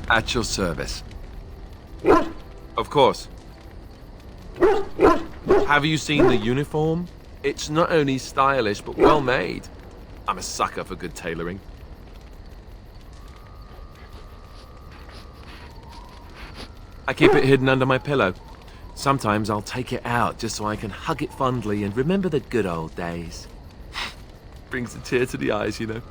At your service. Of course. Have you seen the uniform? It's not only stylish, but well made. I'm a sucker for good tailoring. I keep it hidden under my pillow. Sometimes I'll take it out just so I can hug it fondly and remember the good old days. Brings a tear to the eyes, you know.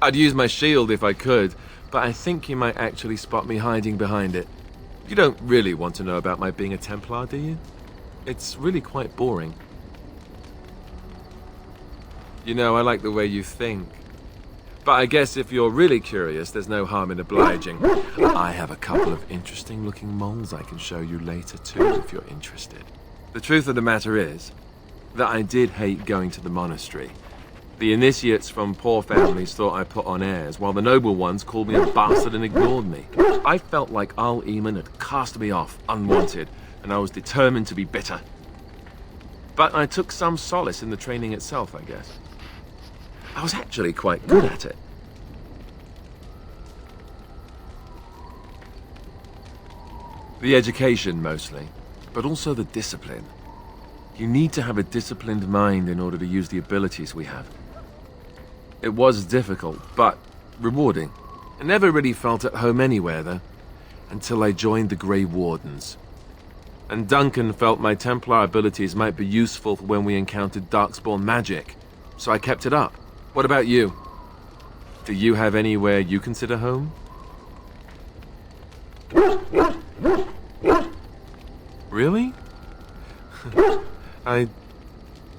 I'd use my shield if I could, but I think you might actually spot me hiding behind it. You don't really want to know about my being a Templar, do you? It's really quite boring. You know, I like the way you think. But I guess if you're really curious, there's no harm in obliging. I have a couple of interesting-looking moles I can show you later, too, if you're interested. The truth of the matter is that I did hate going to the monastery. The initiates from poor families thought I put on airs, while the noble ones called me a bastard and ignored me. I felt like Al Eamon had cast me off, unwanted, and I was determined to be bitter. But I took some solace in the training itself, I guess. I was actually quite good at it. The education, mostly, but also the discipline. You need to have a disciplined mind in order to use the abilities we have. It was difficult, but rewarding. I never really felt at home anywhere, though, until I joined the Grey Wardens. And Duncan felt my Templar abilities might be useful when we encountered Darkspawn magic, so I kept it up. What about you? Do you have anywhere you consider home? Really? I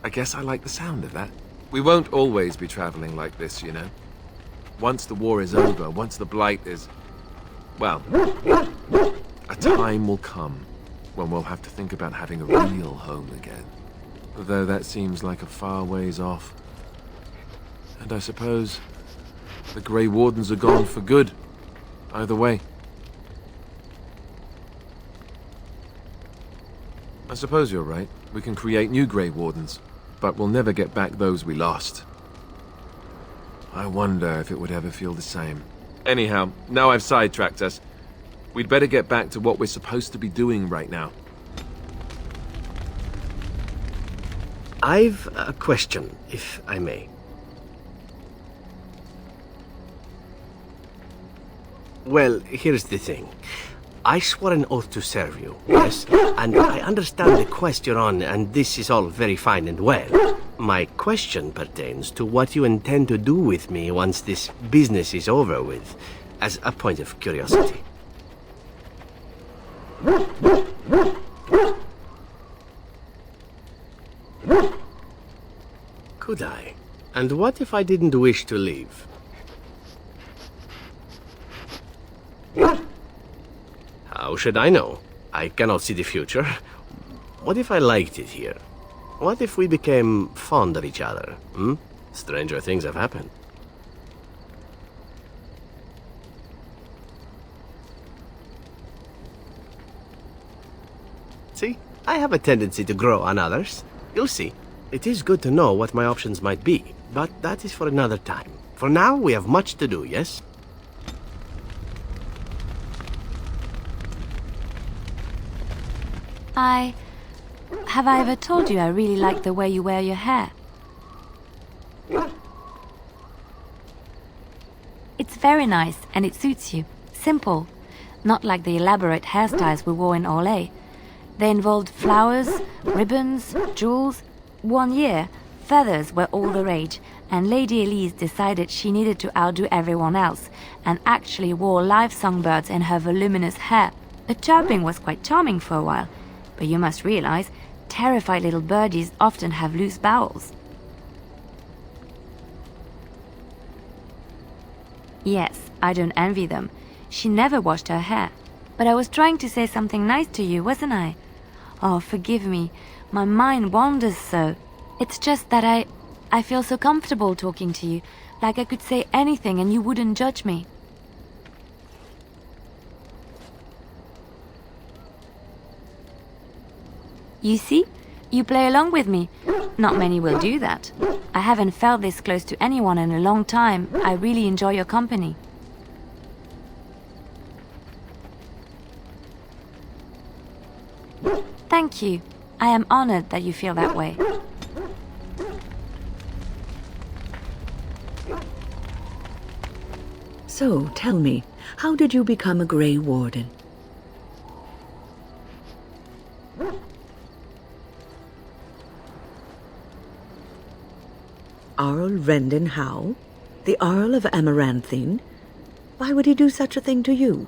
guess I like the sound of that. We won't always be traveling like this, you know. Once the war is over, once the Blight is... well, a time will come when we'll have to think about having a real home again. Though that seems like a far ways off. And I suppose the Grey Wardens are gone for good, either way. I suppose you're right. We can create new Grey Wardens, but we'll never get back those we lost. I wonder if it would ever feel the same. Anyhow, now I've sidetracked us. We'd better get back to what we're supposed to be doing right now. I've a question, if I may. Well, here's the thing. I swore an oath to serve you, yes? And I understand the quest you're on, and this is all very fine and well. My question pertains to what you intend to do with me once this business is over with, as a point of curiosity. Could I? And what if I didn't wish to leave? How should I know? I cannot see the future. What if I liked it here? What if we became fond of each other? Stranger things have happened. See? I have a tendency to grow on others. You'll see. It is good to know what my options might be, but that is for another time. For now, we have much to do, yes? Have I ever told you I really like the way you wear your hair? It's very nice and it suits you. Simple. Not like the elaborate hairstyles we wore in Orlais. They involved flowers, ribbons, jewels. 1 year, feathers were all the rage, and Lady Elise decided she needed to outdo everyone else, and actually wore live songbirds in her voluminous hair. The chirping was quite charming for a while, but you must realize, terrified little birdies often have loose bowels. Yes, I don't envy them. She never washed her hair. But I was trying to say something nice to you, wasn't I? Oh, forgive me. My mind wanders so. It's just that I feel so comfortable talking to you, like I could say anything and you wouldn't judge me. You see? You play along with me. Not many will do that. I haven't felt this close to anyone in a long time. I really enjoy your company. Thank you. I am honored that you feel that way. So, tell me, how did you become a Grey Warden? Arl Rendon Howe? The Arl of Amaranthine? Why would he do such a thing to you?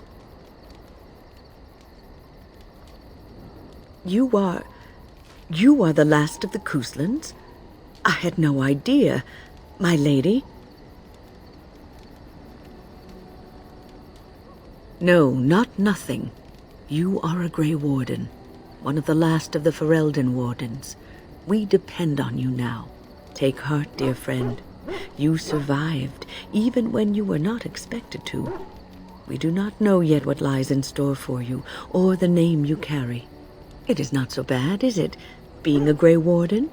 You are the last of the Couslands? I had no idea, my lady. No, not nothing. You are a Grey Warden, one of the last of the Ferelden Wardens. We depend on you now. Take heart, dear friend. You survived, even when you were not expected to. We do not know yet what lies in store for you, or the name you carry. It is not so bad, is it, being a Grey Warden?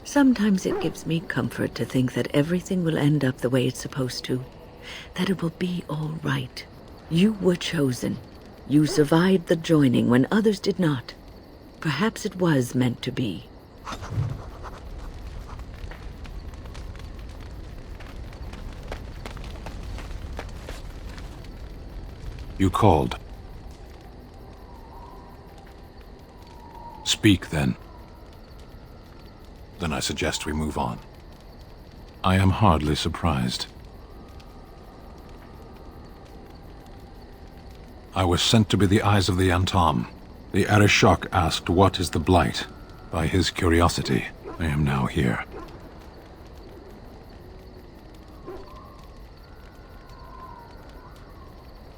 Sometimes it gives me comfort to think that everything will end up the way it's supposed to. That it will be all right. You were chosen. You survived the joining when others did not. Perhaps it was meant to be. You called. Speak, then. Then I suggest we move on. I am hardly surprised. I was sent to be the eyes of the Antam. The Arishok asked, "What is the Blight?" By his curiosity, I am now here.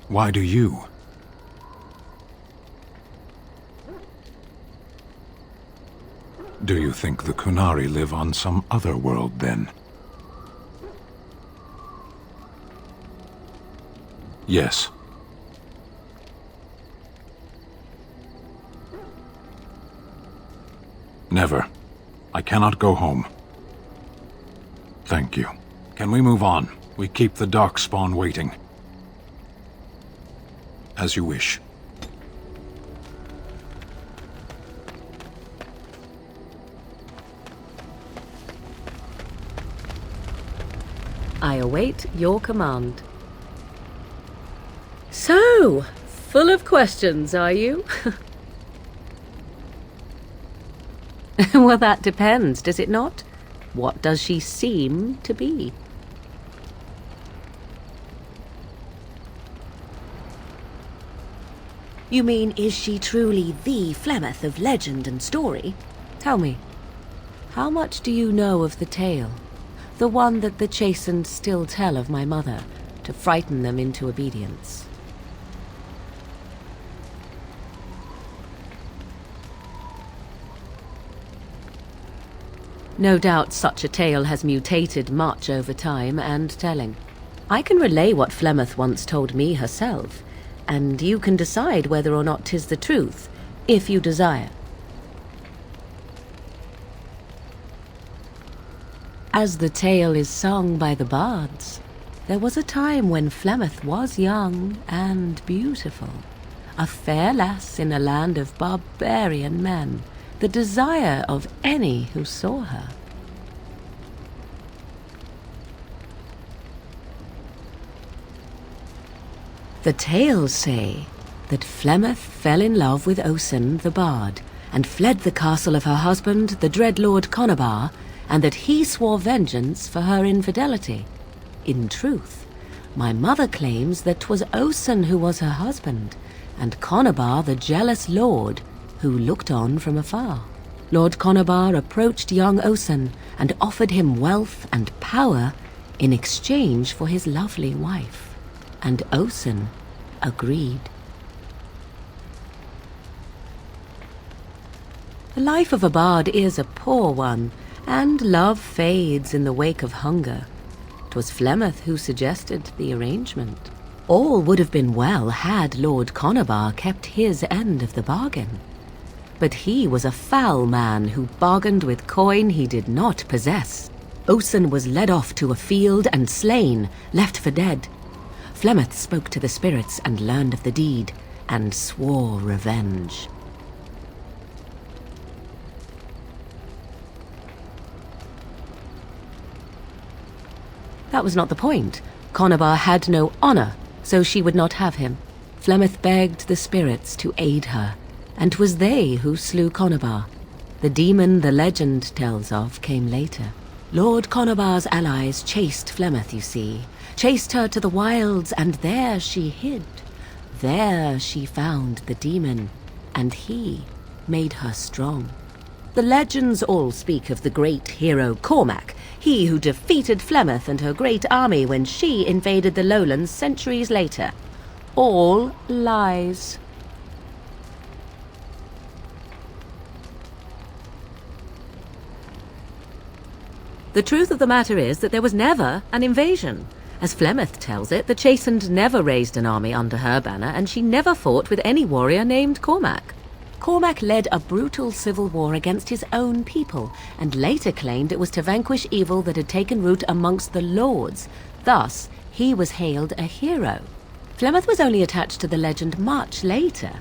Why do you? Do you think the Kunari live on some other world, then? Yes. Never. I cannot go home. Thank you. Can we move on? We keep the Darkspawn waiting. As you wish. I await your command. So, full of questions, are you? Well, that depends, does it not? What does she seem to be? You mean, is she truly the Flemeth of legend and story? Tell me, how much do you know of the tale? The one that the chastened still tell of my mother, to frighten them into obedience. No doubt such a tale has mutated much over time and telling. I can relay what Flemeth once told me herself, and you can decide whether or not 'tis the truth, if you desire. As the tale is sung by the bards, there was a time when Flemeth was young and beautiful, a fair lass in a land of barbarian men, the desire of any who saw her. The tales say that Flemeth fell in love with Osen the bard, and fled the castle of her husband, the dread Lord Conabar, and that he swore vengeance for her infidelity. In truth, my mother claims that 'twas Osen who was her husband, and Conabar the jealous lord who looked on from afar. Lord Conabar approached young Osen and offered him wealth and power in exchange for his lovely wife, and Osen agreed. The life of a bard is a poor one, and love fades in the wake of hunger. 'Twas Flemeth who suggested the arrangement. All would have been well had Lord Conobar kept his end of the bargain. But he was a foul man who bargained with coin he did not possess. Osen was led off to a field and slain, left for dead. Flemeth spoke to the spirits and learned of the deed, and swore revenge. That was not the point. Conobar had no honor, so she would not have him. Flemeth begged the spirits to aid her, and 'twas they who slew Conobar. The demon the legend tells of came later. Lord Conobar's allies chased Flemeth, you see, chased her to the wilds, and there she hid. There she found the demon, and he made her strong. The legends all speak of the great hero Cormac, he who defeated Flemeth and her great army when she invaded the lowlands centuries later. All lies. The truth of the matter is that there was never an invasion. As Flemeth tells it, the Chastened never raised an army under her banner, and she never fought with any warrior named Cormac. Cormac led a brutal civil war against his own people, and later claimed it was to vanquish evil that had taken root amongst the lords. Thus, he was hailed a hero. Flemeth was only attached to the legend much later.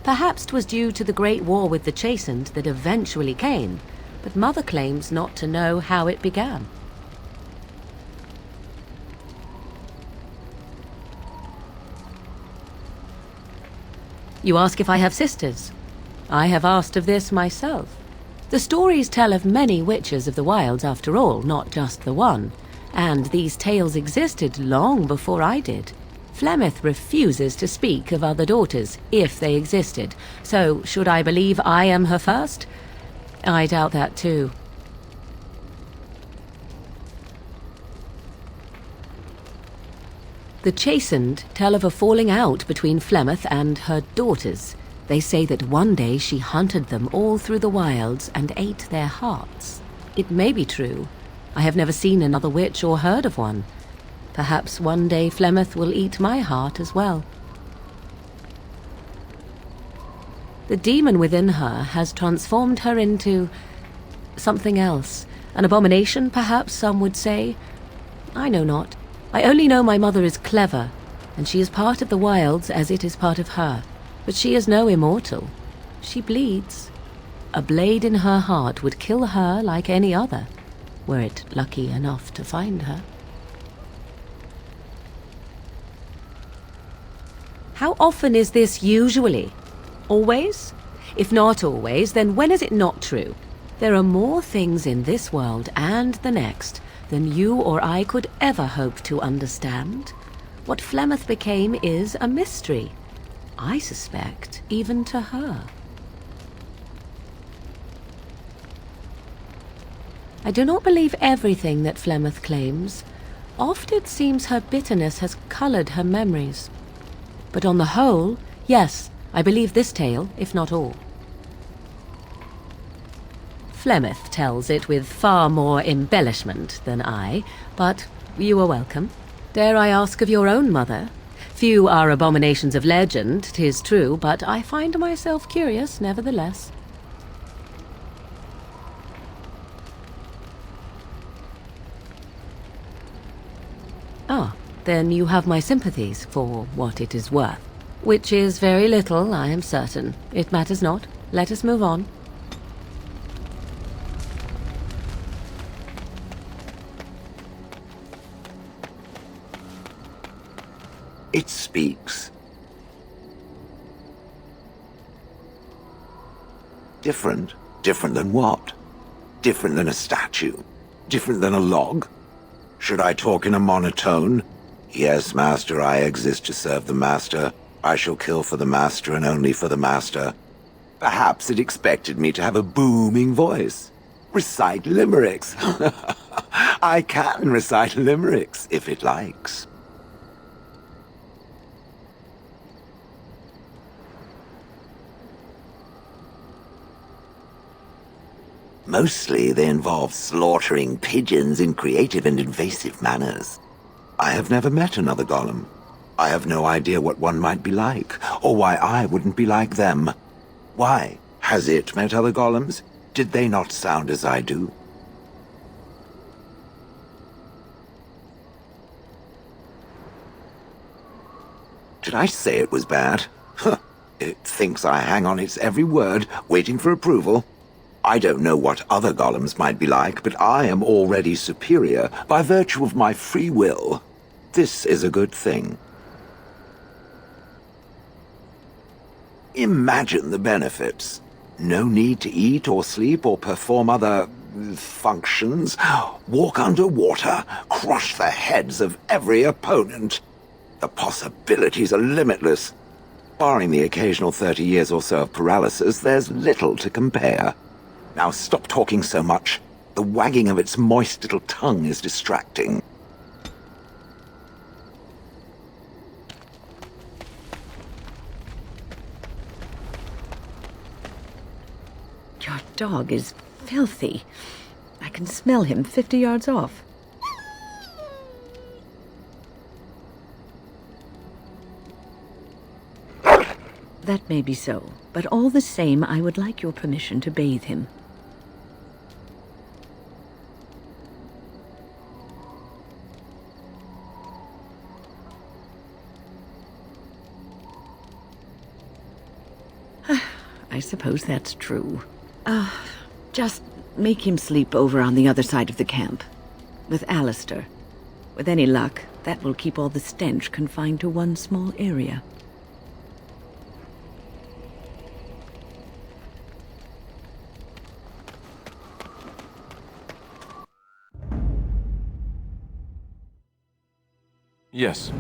Perhaps 'twas due to the great war with the Chastened that eventually came, but Mother claims not to know how it began. You ask if I have sisters. I have asked of this myself. The stories tell of many witches of the wilds after all, not just the one, and these tales existed long before I did. Flemeth refuses to speak of other daughters, if they existed, so should I believe I am her first? I doubt that too. The Chastened tell of a falling out between Flemeth and her daughters. They say that one day she hunted them all through the wilds and ate their hearts. It may be true. I have never seen another witch or heard of one. Perhaps one day Flemeth will eat my heart as well. The demon within her has transformed her into something else. An abomination, perhaps some would say. I know not. I only know my mother is clever, and she is part of the wilds as it is part of her. But she is no immortal. She bleeds. A blade in her heart would kill her like any other, were it lucky enough to find her. How often is this usually? Always? If not always, then when is it not true? There are more things in this world and the next than you or I could ever hope to understand. What Flemeth became is a mystery. I suspect, even to her. I do not believe everything that Flemeth claims. Oft it seems her bitterness has coloured her memories. But on the whole, yes, I believe this tale, if not all. Flemeth tells it with far more embellishment than I, but you are welcome. Dare I ask of your own mother? Few are abominations of legend, 'tis true, but I find myself curious nevertheless. Ah, then you have my sympathies, for what it is worth. Which is very little, I am certain. It matters not. Let us move on. It speaks. Different? Different than what? Different than a statue? Different than a log? Should I talk in a monotone? Yes, master, I exist to serve the master. I shall kill for the master and only for the master. Perhaps it expected me to have a booming voice. Recite limericks. I can recite limericks, if it likes. Mostly they involve slaughtering pigeons in creative and invasive manners. I have never met another golem. I have no idea what one might be like, or why I wouldn't be like them. Why? Has it met other golems? Did they not sound as I do? Did I say it was bad? Huh. It thinks I hang on its every word, waiting for approval. I don't know what other golems might be like, but I am already superior by virtue of my free will. This is a good thing. Imagine the benefits. No need to eat or sleep or perform other functions. Walk underwater, crush the heads of every opponent. The possibilities are limitless. Barring the occasional 30 years or so of paralysis, there's little to compare. Now stop talking so much. The wagging of its moist little tongue is distracting. Your dog is filthy. I can smell him 50 yards off. That may be so, but all the same, I would like your permission to bathe him. I suppose that's true. Just make him sleep over on the other side of the camp, with Alistair. With any luck, that will keep all the stench confined to one small area. Yes.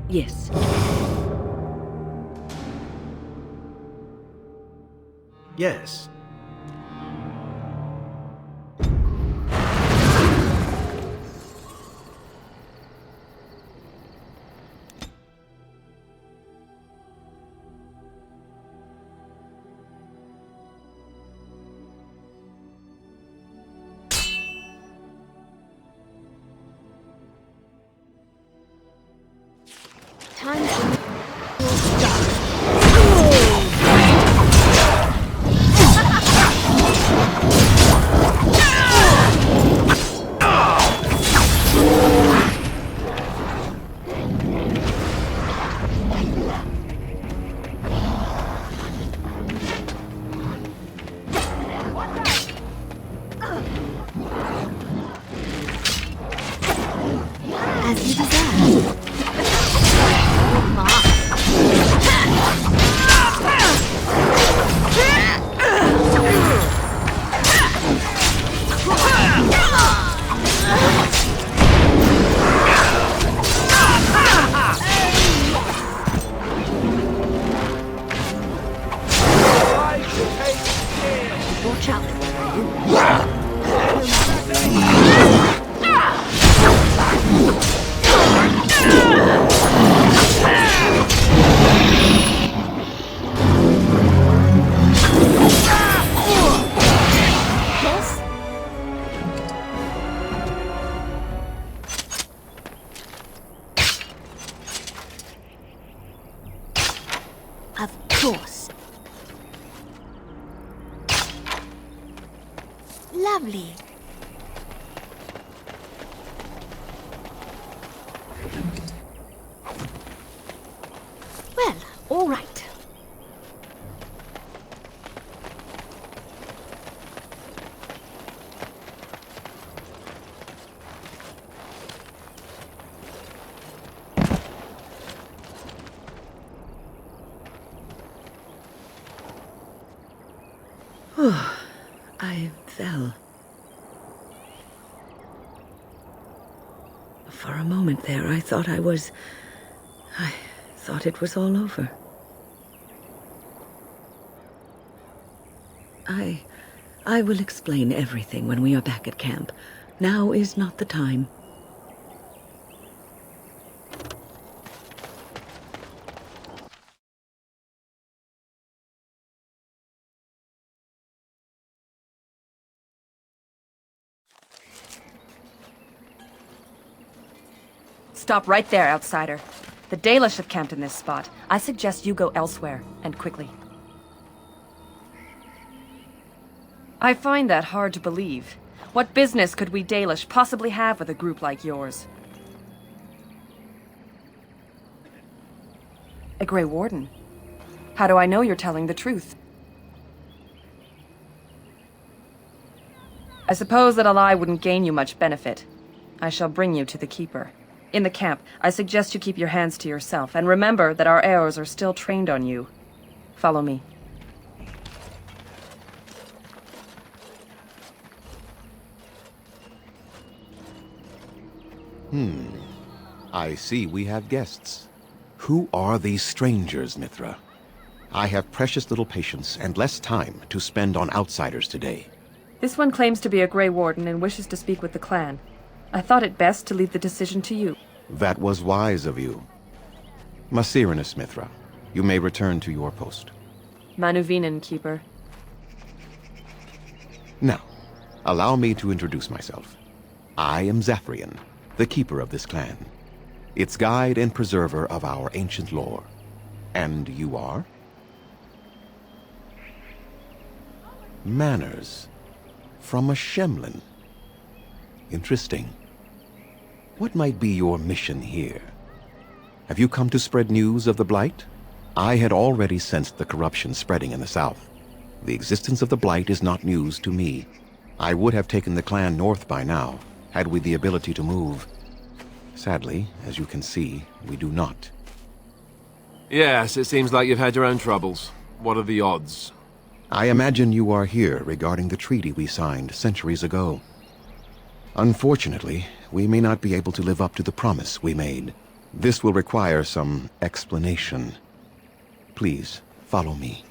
Yes. Yes. Time to as you desire. Watch out. Yes? Of course. Lovely. Well, all right. I fell. For a moment there, I thought it was all over. I will explain everything when we are back at camp. Now is not the time. Stop right there, outsider. The Dalish have camped in this spot. I suggest you go elsewhere, and quickly. I find that hard to believe. What business could we Dalish possibly have with a group like yours? A Grey Warden? How do I know you're telling the truth? I suppose that a lie wouldn't gain you much benefit. I shall bring you to the Keeper. In the camp, I suggest you keep your hands to yourself, and remember that our arrows are still trained on you. Follow me. I see we have guests. Who are these strangers, Mithra? I have precious little patience and less time to spend on outsiders today. This one claims to be a Grey Warden and wishes to speak with the clan. I thought it best to leave the decision to you. That was wise of you. Masirinus, Mithra, you may return to your post. Manuvinen, Keeper. Now, allow me to introduce myself. I am Zathrian, the keeper of this clan, its guide and preserver of our ancient lore. And you are? Manners. From a Shemlin. Interesting. What might be your mission here? Have you come to spread news of the Blight? I had already sensed the corruption spreading in the south. The existence of the Blight is not news to me. I would have taken the clan north by now, had we the ability to move. Sadly, as you can see, we do not. Yes, it seems like you've had your own troubles. What are the odds? I imagine you are here regarding the treaty we signed centuries ago. Unfortunately, we may not be able to live up to the promise we made. This will require some explanation. Please, follow me.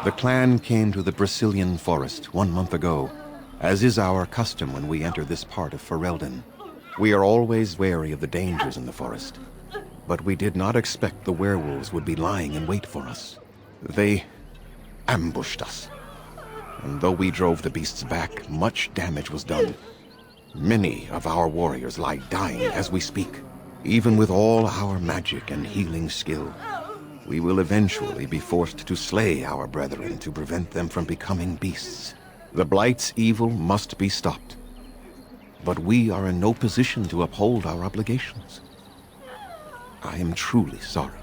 The clan came to the Brecilian Forest 1 month ago, as is our custom when we enter this part of Ferelden. We are always wary of the dangers in the forest, but we did not expect the werewolves would be lying in wait for us. They ambushed us, and though we drove the beasts back, much damage was done. Many of our warriors lie dying as we speak. Even with all our magic and healing skill, we will eventually be forced to slay our brethren to prevent them from becoming beasts. The Blight's evil must be stopped. But we are in no position to uphold our obligations. I am truly sorry.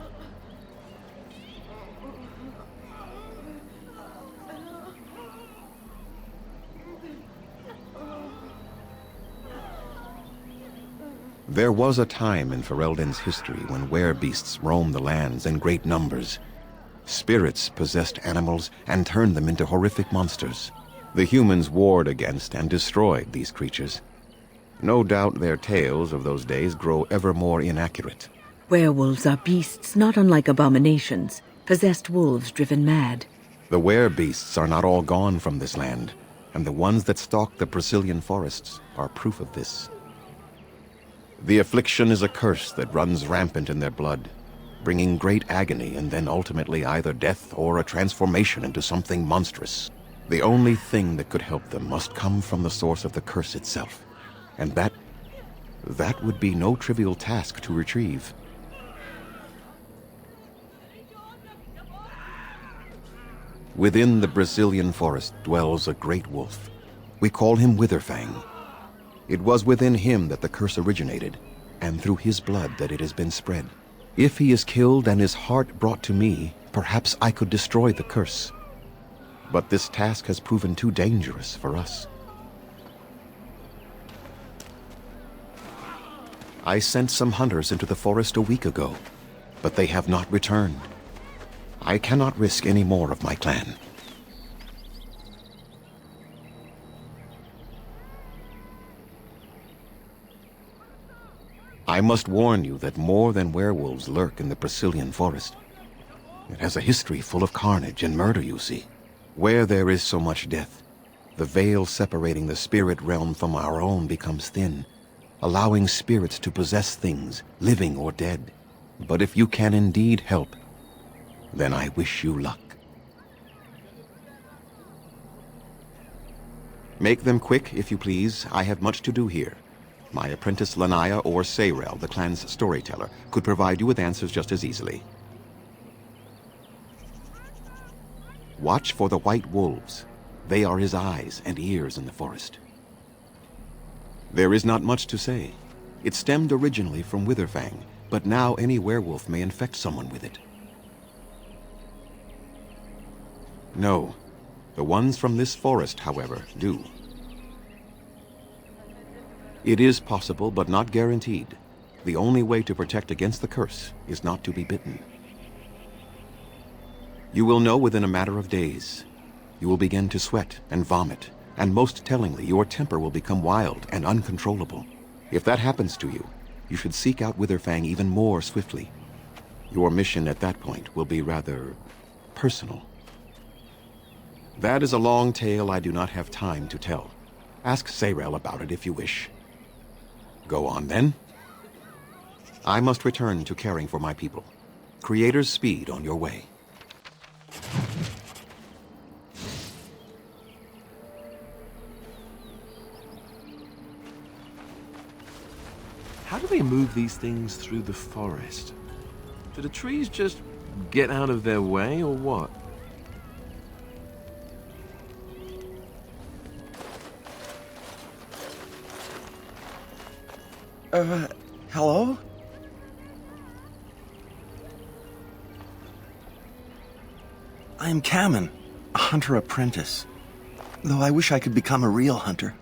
There was a time in Ferelden's history when werebeasts roamed the lands in great numbers. Spirits possessed animals and turned them into horrific monsters. The humans warred against and destroyed these creatures. No doubt their tales of those days grow ever more inaccurate. Werewolves are beasts not unlike abominations, possessed wolves driven mad. The werebeasts are not all gone from this land, and the ones that stalk the Brecilian forests are proof of this. The affliction is a curse that runs rampant in their blood, bringing great agony and then ultimately either death or a transformation into something monstrous. The only thing that could help them must come from the source of the curse itself, and that would be no trivial task to retrieve. Within the Brecilian Forest dwells a great wolf. We call him Witherfang. It was within him that the curse originated, and through his blood that it has been spread. If he is killed and his heart brought to me, perhaps I could destroy the curse. But this task has proven too dangerous for us. I sent some hunters into the forest a week ago, but they have not returned. I cannot risk any more of my clan. I must warn you that more than werewolves lurk in the Brecilian Forest. It has a history full of carnage and murder, you see. Where there is so much death, the veil separating the spirit realm from our own becomes thin, allowing spirits to possess things, living or dead. But if you can indeed help, then I wish you luck. Make them quick, if you please. I have much to do here. My apprentice Lanaya or Sayrel, the clan's storyteller, could provide you with answers just as easily. Watch for the white wolves. They are his eyes and ears in the forest. There is not much to say. It stemmed originally from Witherfang, but now any werewolf may infect someone with it. No. The ones from this forest, however, do. It is possible, but not guaranteed. The only way to protect against the curse is not to be bitten. You will know within a matter of days. You will begin to sweat and vomit, and most tellingly, your temper will become wild and uncontrollable. If that happens to you, you should seek out Witherfang even more swiftly. Your mission at that point will be rather personal. That is a long tale I do not have time to tell. Ask Sayrel about it if you wish. Go on, then. I must return to caring for my people. Creator's speed on your way. How do they move these things through the forest? Do the trees just get out of their way, or what? Hello? I am Kamen, a hunter apprentice. Though I wish I could become a real hunter.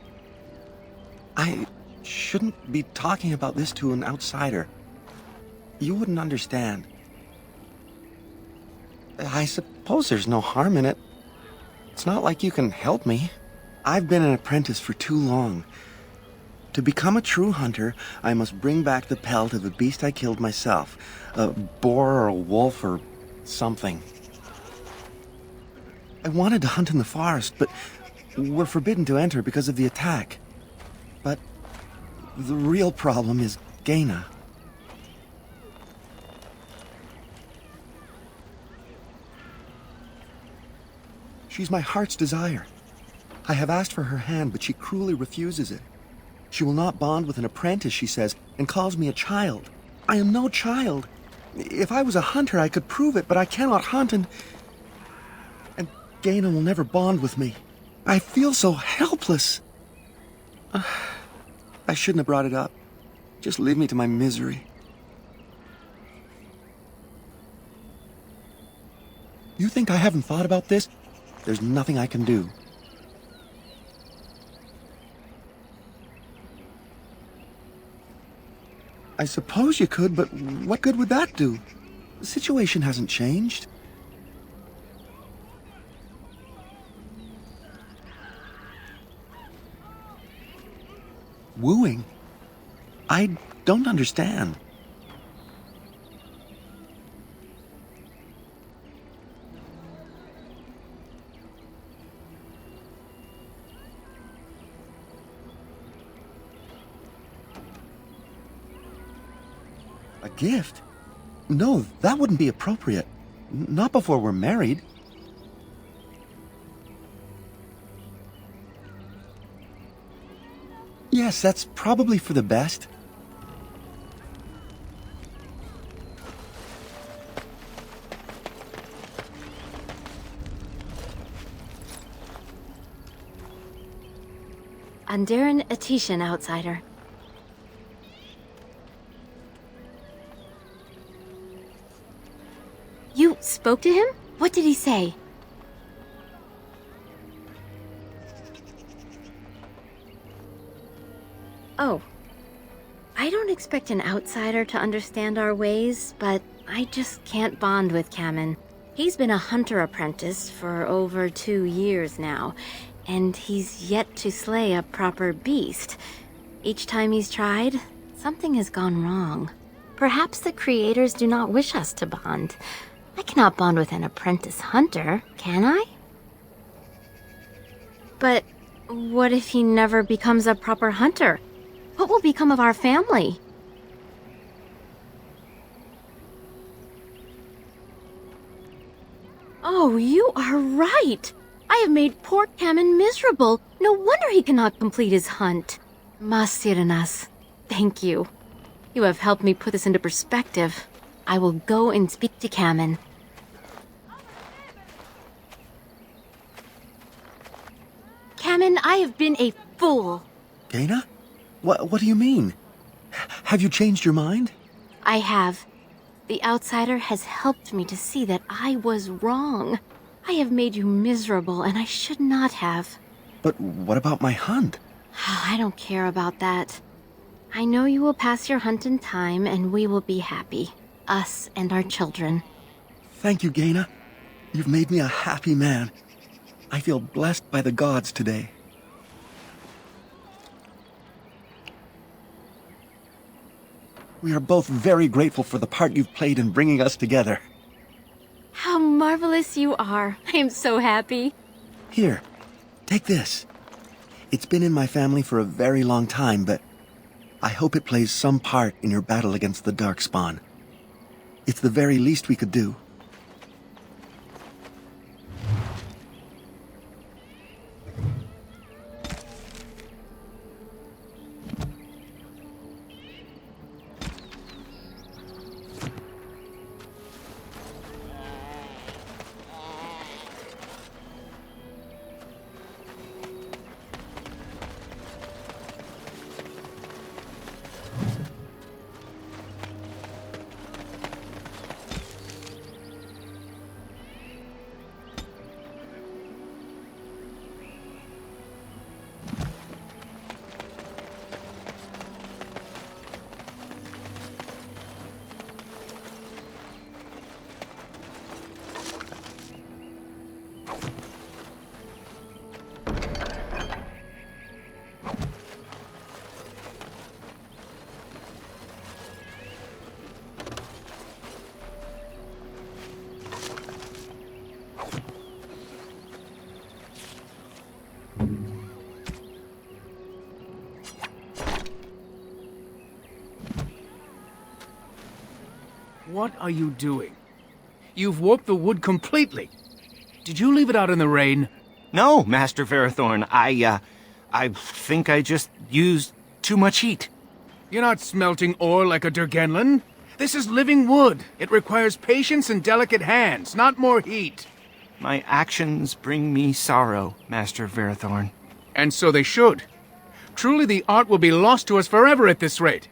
I shouldn't be talking about this to an outsider. You wouldn't understand. I suppose there's no harm in it. It's not like you can help me. I've been an apprentice for too long. To become a true hunter, I must bring back the pelt of a beast I killed myself. A boar or a wolf or something. I wanted to hunt in the forest, but we're forbidden to enter because of the attack. But the real problem is Gaina. She's my heart's desire. I have asked for her hand, but she cruelly refuses it. She will not bond with an apprentice, she says, and calls me a child. I am no child. If I was a hunter, I could prove it, but I cannot hunt, and Gaina will never bond with me. I feel so helpless. I shouldn't have brought it up. Just leave me to my misery. You think I haven't thought about this? There's nothing I can do. I suppose you could, but what good would that do? The situation hasn't changed. Wooing? I don't understand. A gift? No, that wouldn't be appropriate. Not before we're married. Yes, that's probably for the best. Andiran Atishan, outsider. You spoke to him? What did he say? Oh. I don't expect an outsider to understand our ways, but I just can't bond with Kamen. He's been a hunter apprentice for over 2 years now, and he's yet to slay a proper beast. Each time he's tried, something has gone wrong. Perhaps the creators do not wish us to bond. I cannot bond with an apprentice hunter, can I? But what if he never becomes a proper hunter? What will become of our family? Oh, you are right! I I have made poor Cammon miserable. No wonder he cannot complete his hunt. Masirinas, thank you. You have helped me put this into perspective. I will go and speak to Cammon. Cammon, I have been a fool. Gaina? What do you mean? Have you changed your mind? I have. The outsider has helped me to see that I was wrong. I have made you miserable, and I should not have. But what about my hunt? I don't care about that. I know you will pass your hunt in time, and we will be happy. Us and our children. Thank you, Gaina. You've made me a happy man. I feel blessed by the gods today. We are both very grateful for the part you've played in bringing us together. How marvelous you are. I am so happy. Here, take this. It's been in my family for a very long time, but I hope it plays some part in your battle against the Darkspawn. It's the very least we could do. What are you doing? You've warped the wood completely. Did you leave it out in the rain? No, Master Verathorn. I think I just used too much heat. You're not smelting ore like a Durgenlin. This is living wood. It requires patience and delicate hands, not more heat. My actions bring me sorrow, Master Verathorn. And so they should. Truly the art will be lost to us forever at this rate.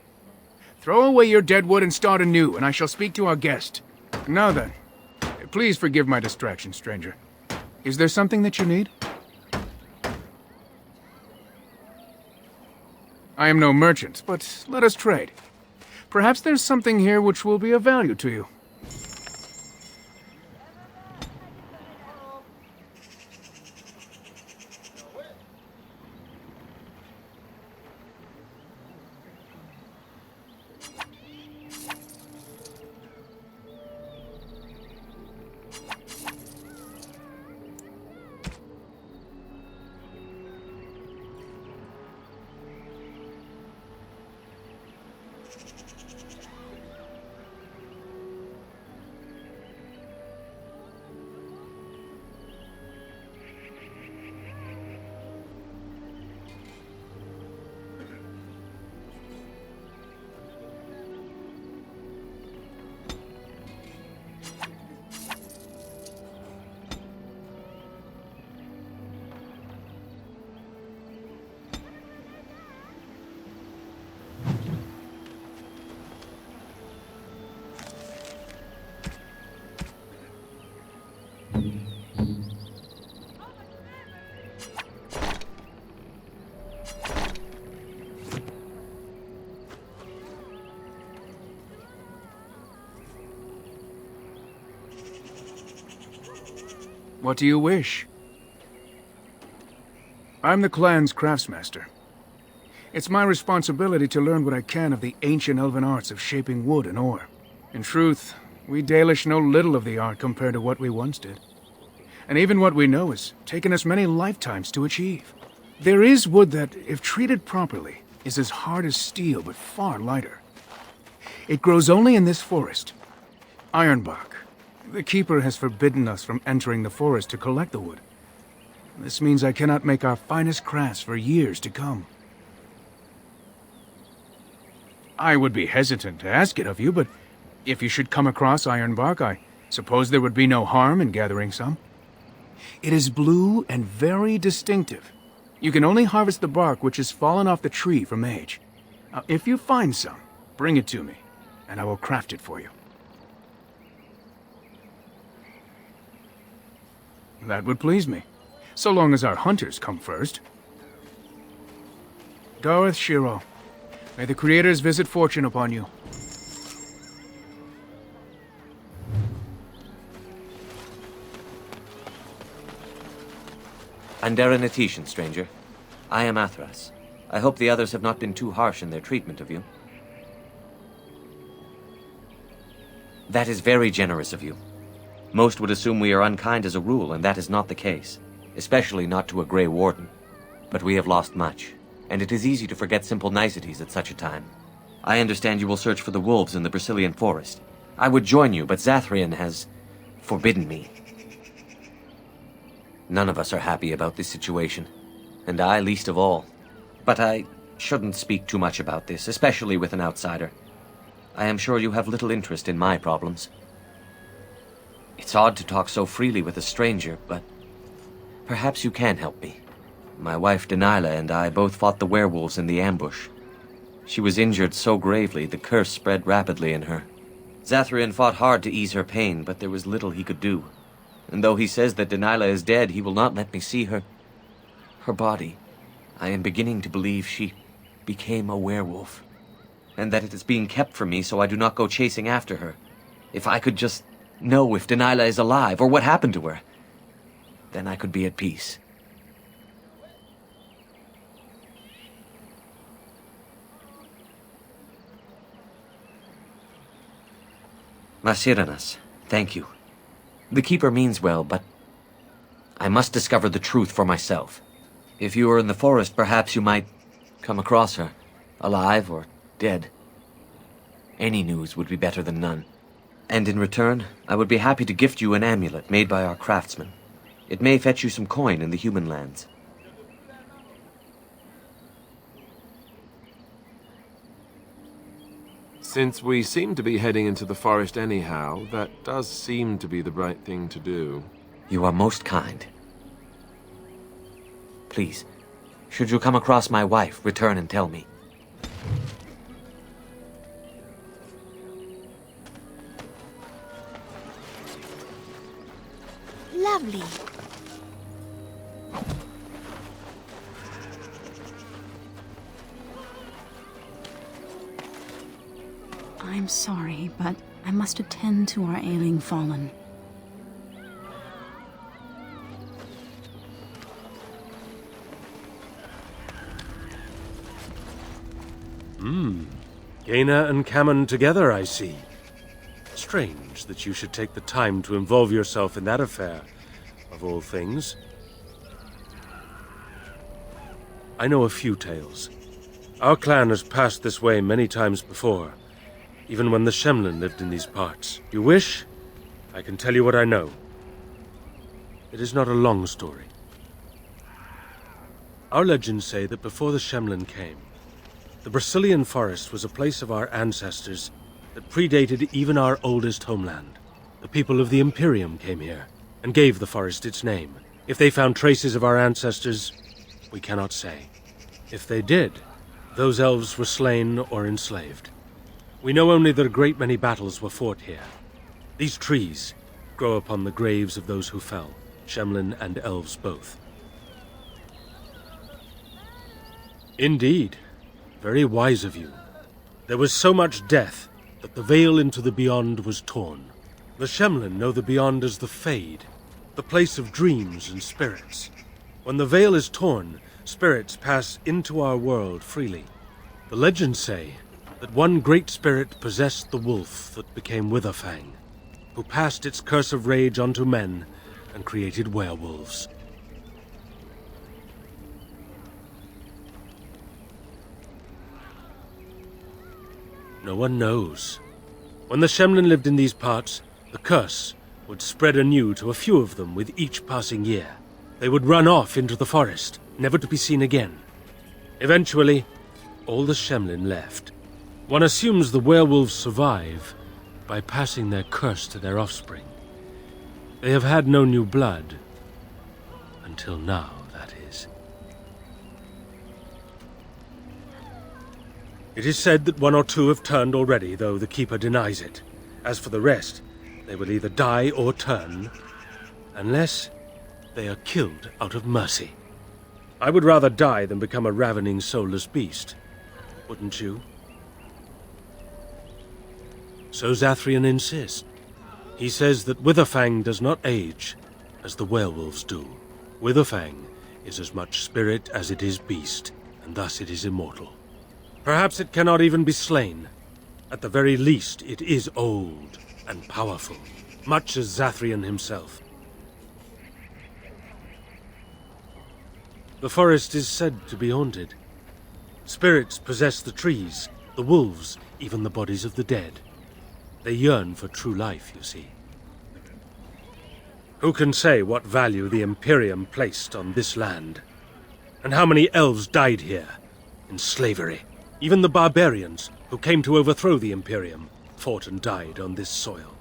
Throw away your dead wood and start anew, and I shall speak to our guest. Now then, please forgive my distraction, stranger. Is there something that you need? I am no merchant, but let us trade. Perhaps there's something here which will be of value to you. What do you wish? I'm the clan's craftsmaster. It's my responsibility to learn what I can of the ancient elven arts of shaping wood and ore. In truth, we Dalish know little of the art compared to what we once did. And even what we know has taken us many lifetimes to achieve. There is wood that, if treated properly, is as hard as steel but far lighter. It grows only in this forest. Ironbark. The Keeper has forbidden us from entering the forest to collect the wood. This means I cannot make our finest crafts for years to come. I would be hesitant to ask it of you, but if you should come across ironbark, I suppose there would be no harm in gathering some. It is blue and very distinctive. You can only harvest the bark which has fallen off the tree from age. Now, if you find some, bring it to me, and I will craft it for you. That would please me, so long as our hunters come first. Darth Shiro, may the Creators visit fortune upon you. Andera Natishan, stranger. I am Athras. I hope the others have not been too harsh in their treatment of you. That is very generous of you. Most would assume we are unkind as a rule, and that is not the case. Especially not to a Grey Warden. But we have lost much, and it is easy to forget simple niceties at such a time. I understand you will search for the wolves in the Brecilian Forest. I would join you, but Zathrian has forbidden me. None of us are happy about this situation, and I least of all. But I shouldn't speak too much about this, especially with an outsider. I am sure you have little interest in my problems. It's odd to talk so freely with a stranger, but perhaps you can help me. My wife Dalish and I both fought the werewolves in the ambush. She was injured so gravely, the curse spread rapidly in her. Zathrian fought hard to ease her pain, but there was little he could do. And though he says that Dalish is dead, he will not let me see her body. I am beginning to believe she became a werewolf, and that it is being kept from me so I do not go chasing after her. If I could just know if Dalish is alive, or what happened to her, then I could be at peace. Masiranas, thank you. The Keeper means well, but I must discover the truth for myself. If you are in the forest, perhaps you might come across her, alive or dead. Any news would be better than none. And in return, I would be happy to gift you an amulet made by our craftsman. It may fetch you some coin in the human lands. Since we seem to be heading into the forest anyhow, that does seem to be the right thing to do. You are most kind. Please, should you come across my wife, return and tell me. Lovely. I'm sorry, but I must attend to our ailing fallen. Gaina and Cammon together, I see. Strange that you should take the time to involve yourself in that affair, of all things. I know a few tales. Our clan has passed this way many times before, even when the Shemlin lived in these parts. You wish, I can tell you what I know. It is not a long story. Our legends say that before the Shemlin came, the Brecilian Forest was a place of our ancestors that predated even our oldest homeland. The people of the Imperium came here and gave the forest its name. If they found traces of our ancestors, we cannot say. If they did, those elves were slain or enslaved. We know only that a great many battles were fought here. These trees grow upon the graves of those who fell, Shemlin and elves both. Indeed. Very wise of you. There was so much death that the veil into the beyond was torn. The Shemlin know the beyond as the Fade, the place of dreams and spirits. When the veil is torn, spirits pass into our world freely. The legends say that one great spirit possessed the wolf that became Witherfang, who passed its curse of rage onto men and created werewolves. No one knows. When the Shemlin lived in these parts, the curse would spread anew to a few of them with each passing year. They would run off into the forest, never to be seen again. Eventually, all the Shemlin left. One assumes the werewolves survive by passing their curse to their offspring. They have had no new blood. Until now, that is. It is said that one or two have turned already, though the Keeper denies it. As for the rest, they will either die or turn, unless they are killed out of mercy. I would rather die than become a ravening, soulless beast. Wouldn't you? So Zathrian insists. He says that Witherfang does not age, as the werewolves do. Witherfang is as much spirit as it is beast, and thus it is immortal. Perhaps it cannot even be slain. At the very least, it is old and powerful, much as Zathrian himself. The forest is said to be haunted. Spirits possess the trees, the wolves, even the bodies of the dead. They yearn for true life, you see. Who can say what value the Imperium placed on this land? And how many elves died here, in slavery? Even the barbarians, who came to overthrow the Imperium, fought and died on this soil.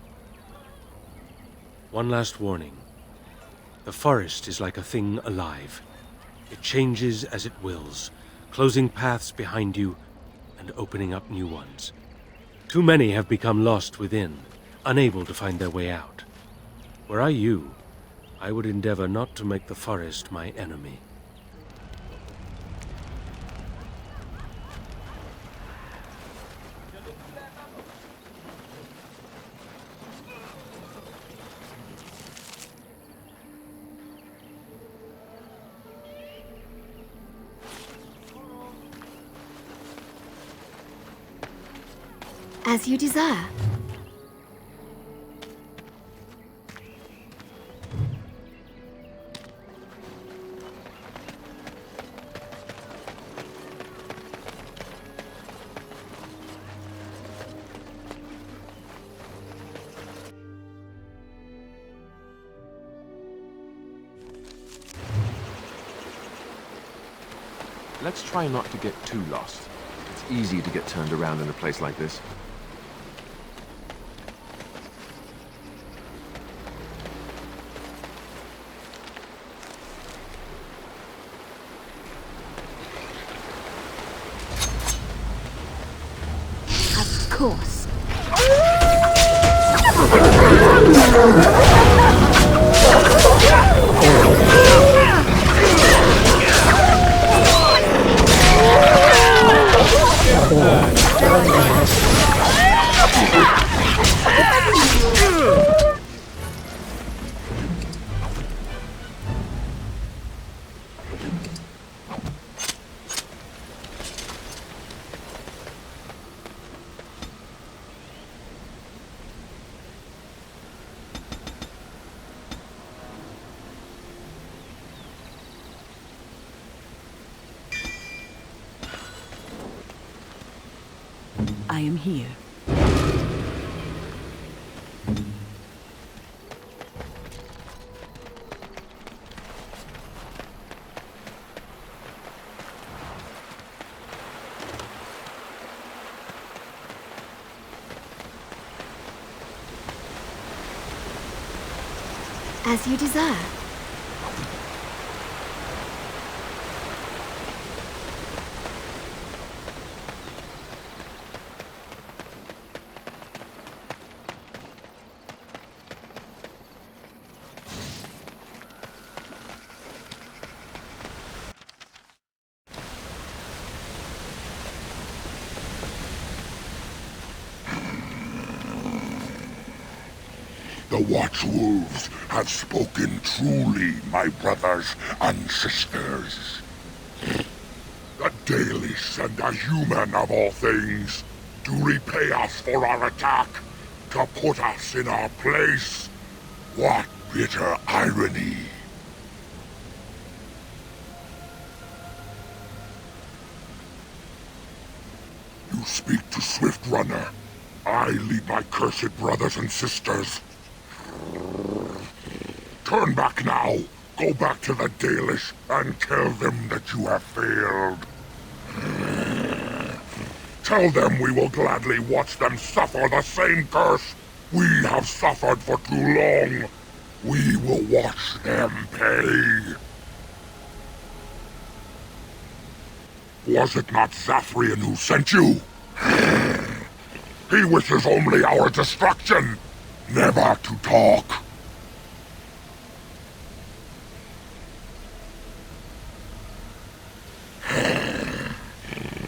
One last warning. The forest is like a thing alive. It changes as it wills, closing paths behind you and opening up new ones. Too many have become lost within, unable to find their way out. Were I you, I would endeavor not to make the forest my enemy. As you desire. Let's try not to get too lost. It's easy to get turned around in a place like this. Of course. I am here. As you desire. The Watchwolves have spoken truly, my brothers and sisters. The Dalish and the human of all things, to repay us for our attack, to put us in our place. What bitter irony. You speak to Swift Runner. I lead my cursed brothers and sisters. Turn back now, Go back to the Dalish and tell them that you have failed. Tell them we will gladly watch them suffer the same curse we have suffered for too long. We will watch them pay. Was it not Zathrian who sent you? He wishes only our destruction, never to talk.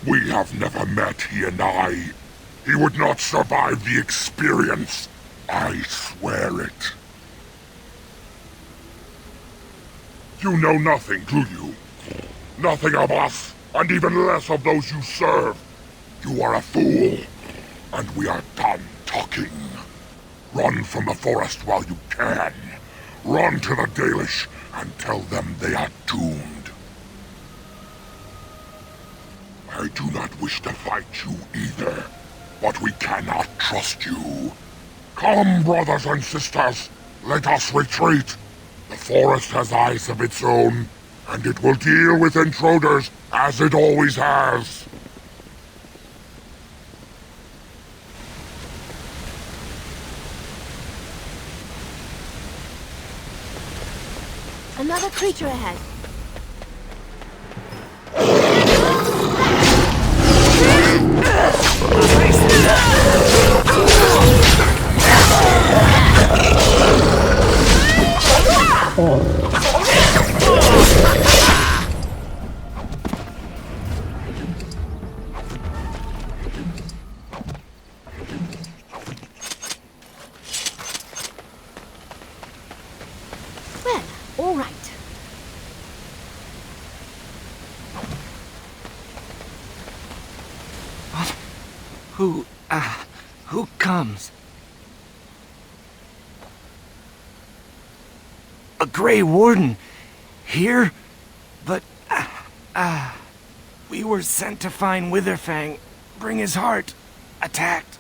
We have never met, he and I. He would not survive the experience. I swear it. You know nothing, do you? Nothing of us, and even less of those you serve. You are a fool, and we are done talking. Run from the forest while you can. Run to the Dalish and tell them they are doomed. I do not wish to fight you either, but we cannot trust you. Come, brothers and sisters, let us retreat. The forest has eyes of its own, and it will deal with intruders as it always has. Another creature ahead. Well, all right. Who comes? A Grey Warden? Here? But, we were sent to find Witherfang, bring his heart. Attacked.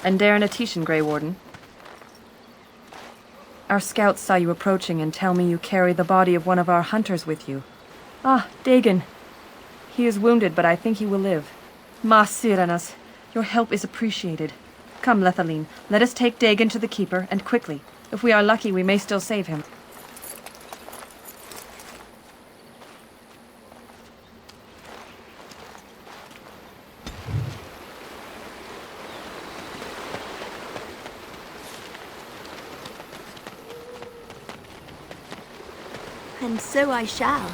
And Darren Atishan, Grey Warden. Our scouts saw you approaching and tell me you carry the body of one of our hunters with you. Ah, Dagon. He is wounded, but I think he will live. Ma Siranas, your help is appreciated. Come, Lethaline, let us take Dagon to the Keeper, and quickly. If we are lucky, we may still save him. And so I shall.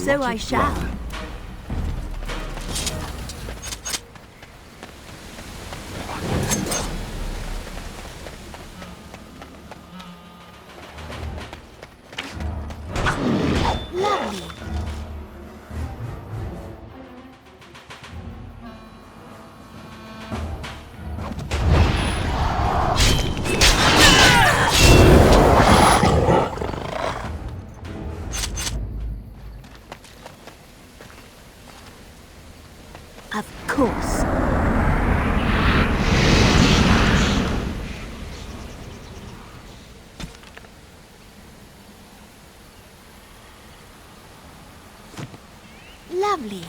So I shall. Lovely. Of course. Lovely.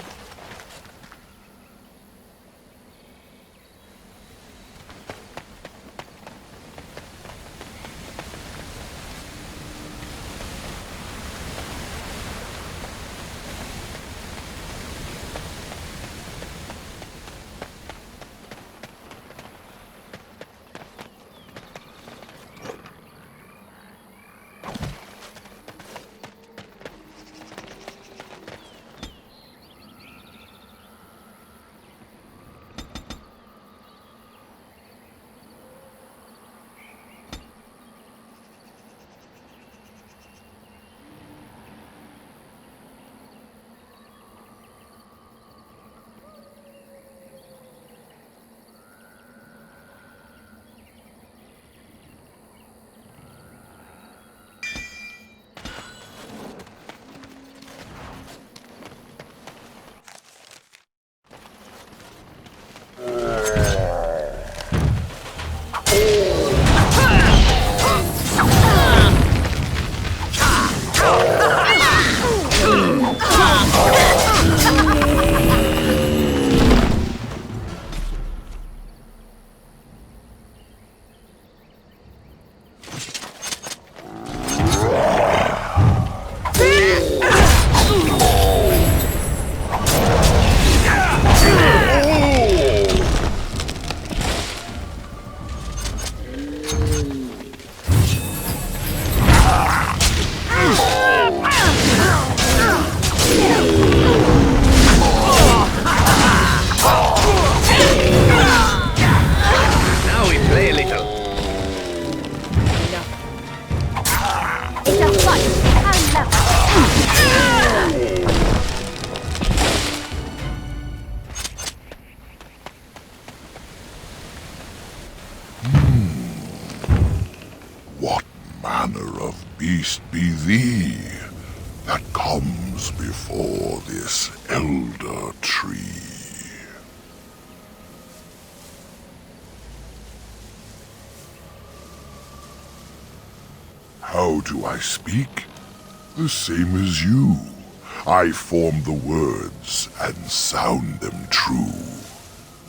What manner of beast be thee that comes before this elder tree? How do I speak? The same as you. I form the words and sound them true.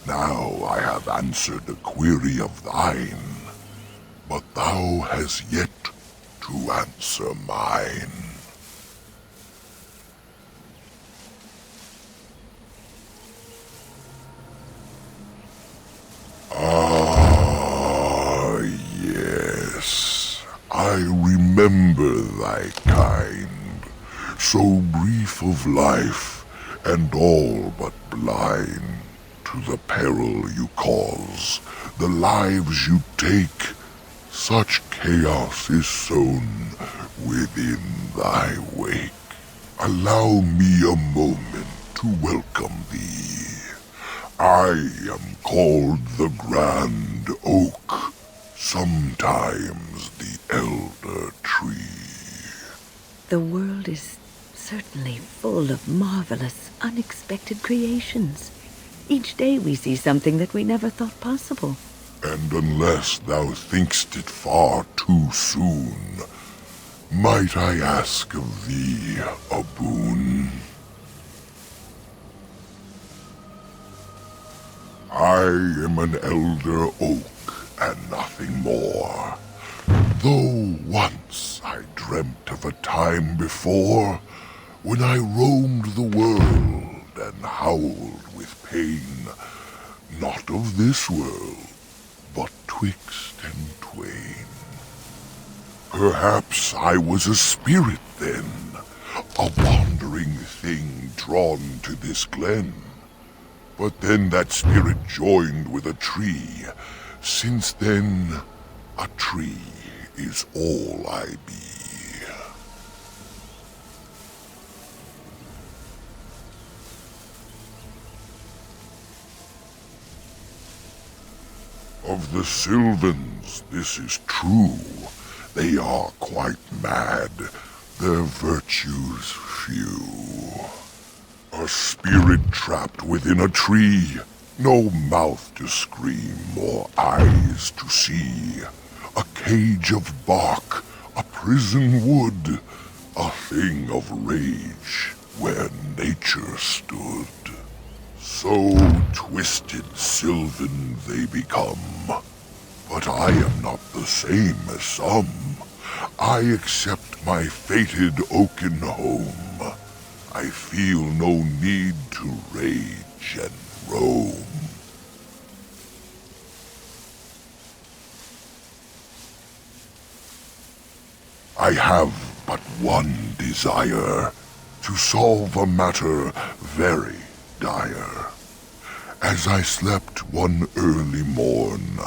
Now I have answered a query of thine, but thou hast yet to answer mine. Ah, yes, I remember thy kind, so brief of life and all but blind to the peril you cause, the lives you take. Such chaos is sown within thy wake. Allow me a moment to welcome thee. I am called the Grand Oak, sometimes the Elder Tree. The world is certainly full of marvelous, unexpected creations. Each day we see something that we never thought possible. And unless thou think'st it far too soon, might I ask of thee a boon? I am an elder oak and nothing more, though once I dreamt of a time before when I roamed the world and howled with pain, not of this world, but twixt and twain. Perhaps I was a spirit then, a wandering thing drawn to this glen. But then that spirit joined with a tree. Since then, a tree is all I be. Of the Sylvans, this is true. They are quite mad, their virtues few. A spirit trapped within a tree. No mouth to scream or eyes to see. A cage of bark, a prison wood, a thing of rage where nature stood. So twisted sylvan they become. But I am not the same as some. I accept my fated oaken home. I feel no need to rage and roam. I have but one desire, to solve a matter very dire. As I slept one early morn,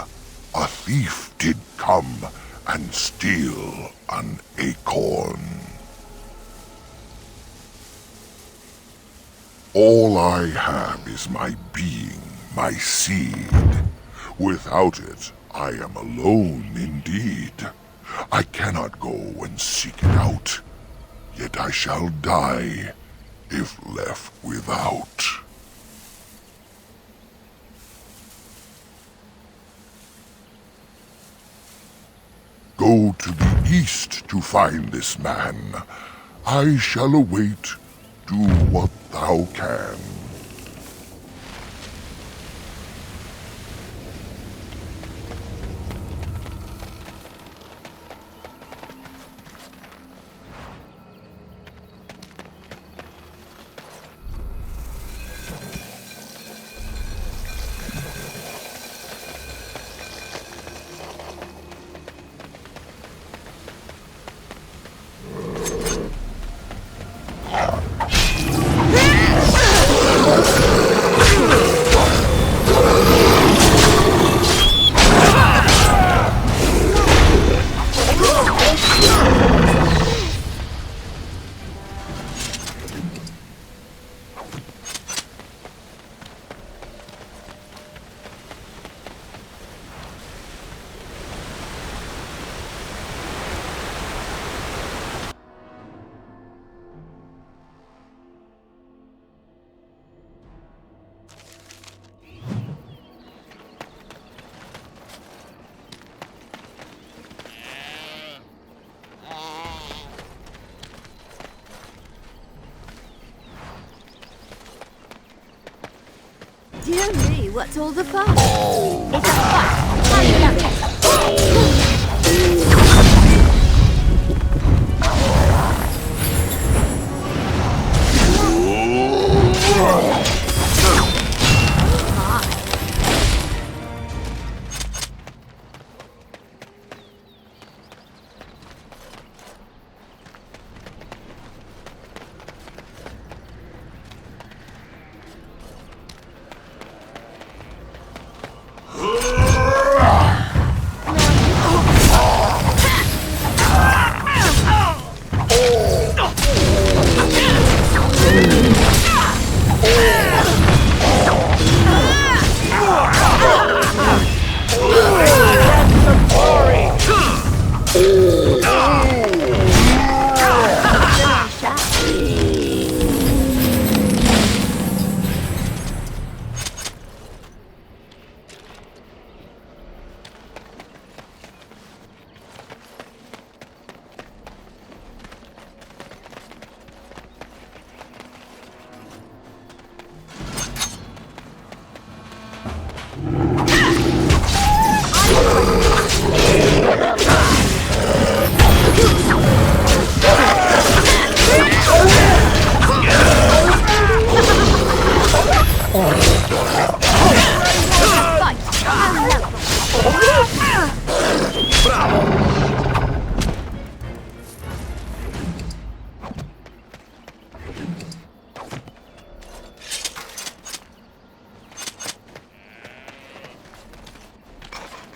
a thief did come and steal an acorn. All I have is my being, my seed. Without it, I am alone indeed. I cannot go and seek it out, yet I shall die if left without. Go to the east to find this man. I shall await. Do what thou can. Dear me, what's all the fuss? It's a fight. Hurry up.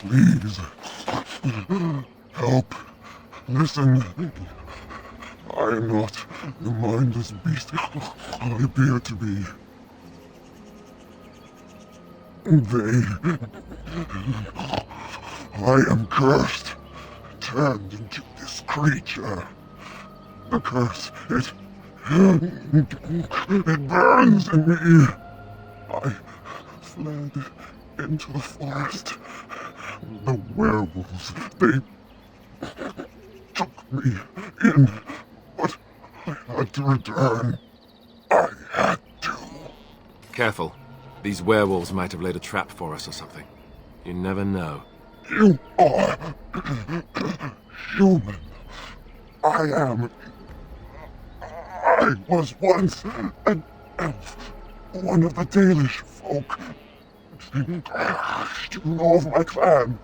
Please, help, listen. I am not the mindless beast I appear to be. I am cursed, turned into this creature. The curse, it It burns in me. I fled into the forest. The werewolves, they took me in, but I had to return. I had to. Careful. These werewolves might have laid a trap for us or something. You never know. You are human. I was once an elf, one of the Dalish folk. You know of my clan.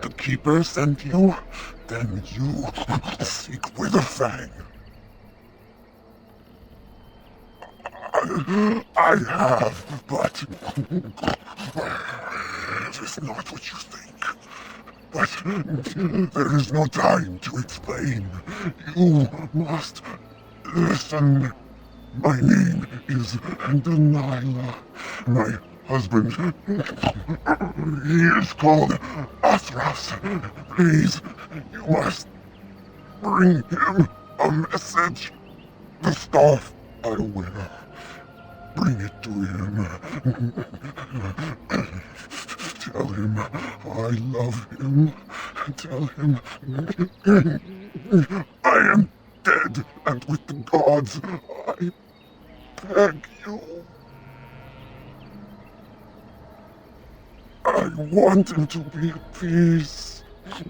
The Keeper sent you? Then you seek Witherfang. I have, but it is not what you think. But there is no time to explain. You must listen. My name is Delilah. My husband, he is called Athras. Please, you must bring him a message. The staff I wear. Bring it to him. Tell him I love him. Tell him I am dead, and with the gods, I beg you. I want him to be at peace. He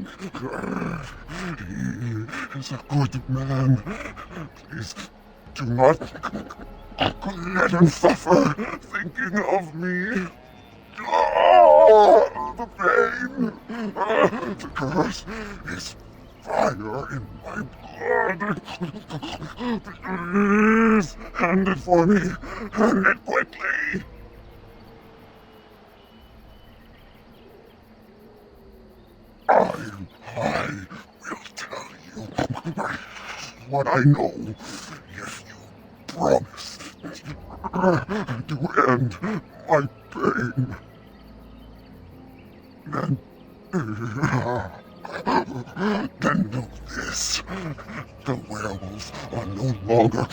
is a good man. Please do not let him suffer thinking of me. Oh, the pain. The curse is fire in my blood. Please, hand it for me. Hand it quickly. I will tell you what I know if you promise to end my pain. Then know this. The werewolves are no longer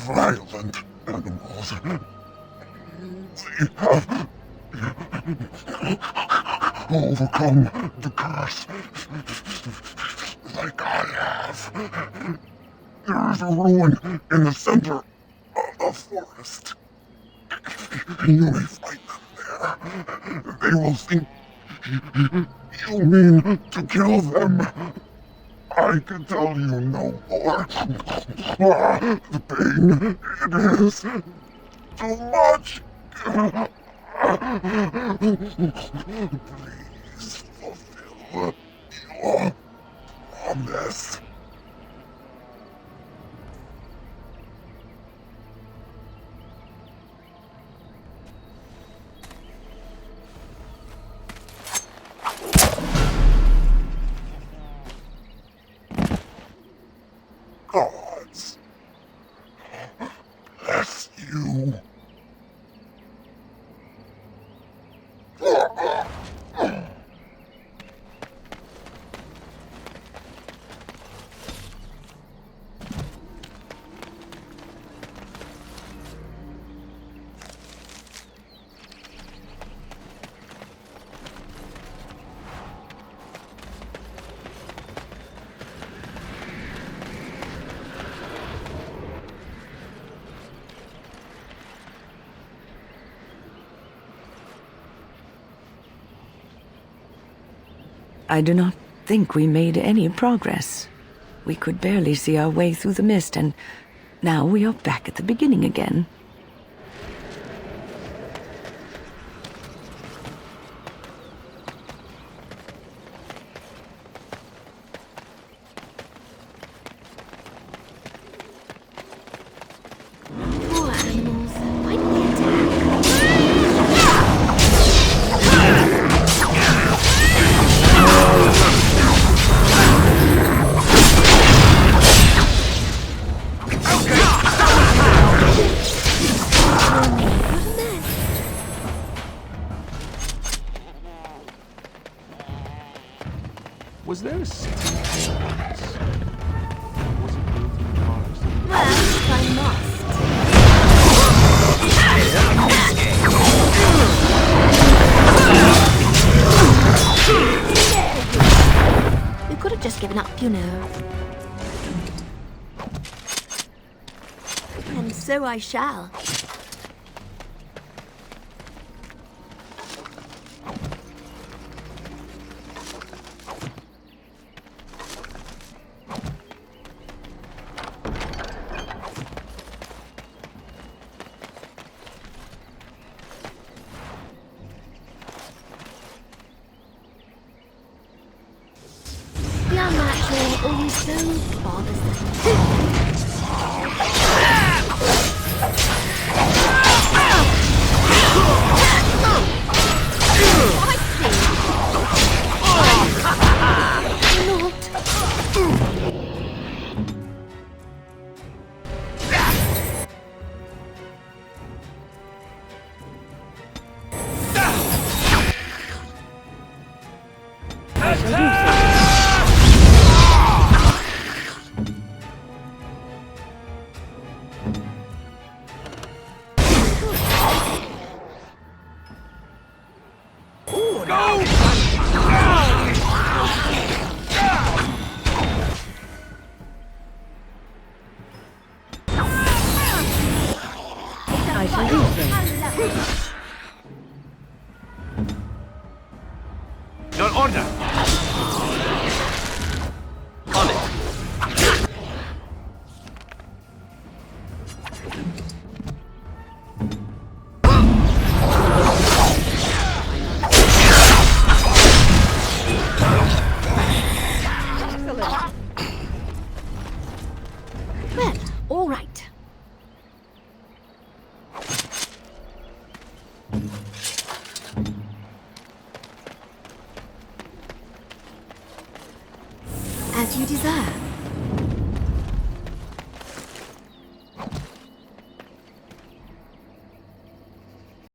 violent animals. They have overcome the curse like I have. There is a ruin in the center of the forest. You may find them there. They will think you mean to kill them. I can tell you no more. The pain, it is too much. Please fulfill your promise. Gods, bless you. I do not think we made any progress. We could barely see our way through the mist, and now we are back at the beginning again. Poor animals. Why do they attack? Was there a city here once? Was it built in the forest? Well, I must. We could have just given up, you know. And so I shall. The unnatural, always so bothersome. Your order! On it! Well, all right. As you desire.